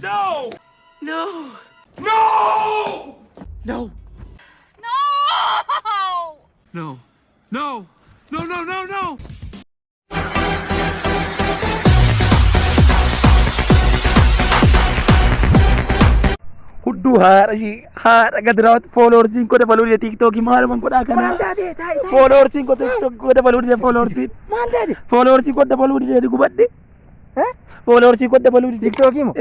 No! No! No! No! No! No! No! No! No! No! Hudduu haadha gadiraa fooloorsiin koo dabaluudha tiiktookii maaluma godhaa kana fooloorsiin koo tiiktookii koo dabaluudha fooloorsiin maal taate fooloorsiin koo dabaluudha gubadhe fooloorsiin koo dabaluudha tiiktookii moo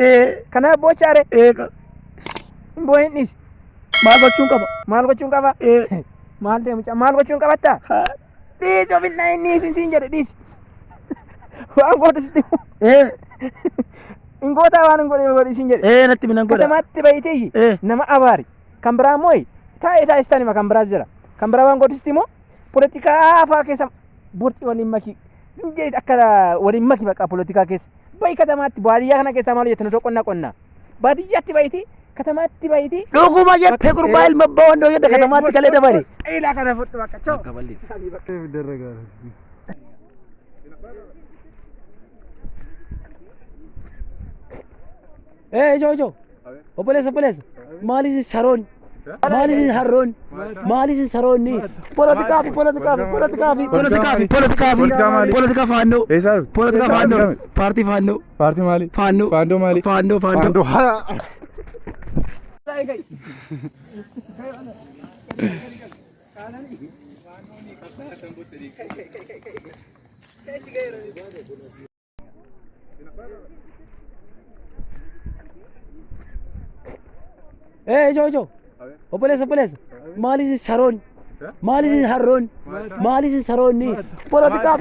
kanaaf bochaare hin boo'in dhis maal gochuun qaba maal gochuun qaba maal deemu maal gochuun qabatta dhis ofinnaa inni siin jedhe dhis waan godhusti ingota waan godhe siin jedhe natti minan godha katamatti bayitee nama abaari kan biraa mooy taa'ee istani ma kan biraa jira kan biraa waan godhusti moo polotikaa faa keessa burti waliin maki siin jedhe akka waliin maki baqa polotikaa keessa bayi katamatti baadiyyaa kana keessa maal jettu nu qonna baadiyyaatti bayitee katamatti bayitee dhuguma jettee gurbaa ilma abbaa wandoo jedha katamatti kalee dabale ilaa kana fudhu bakka choo Jojo. Obboleessa. Maaliif saroon? Maaliif harroon? Maaliif saroon ni? Polotikaa faannoo. Polotikaa faannoo. Paartii faannoo. Paartii maali? Faannoo. Faannoo maali? Faannoo. Jojo. Obboleessa. Maaliif saroon? Maaliif harroon? Maaliif saroon ni? Polotikaa.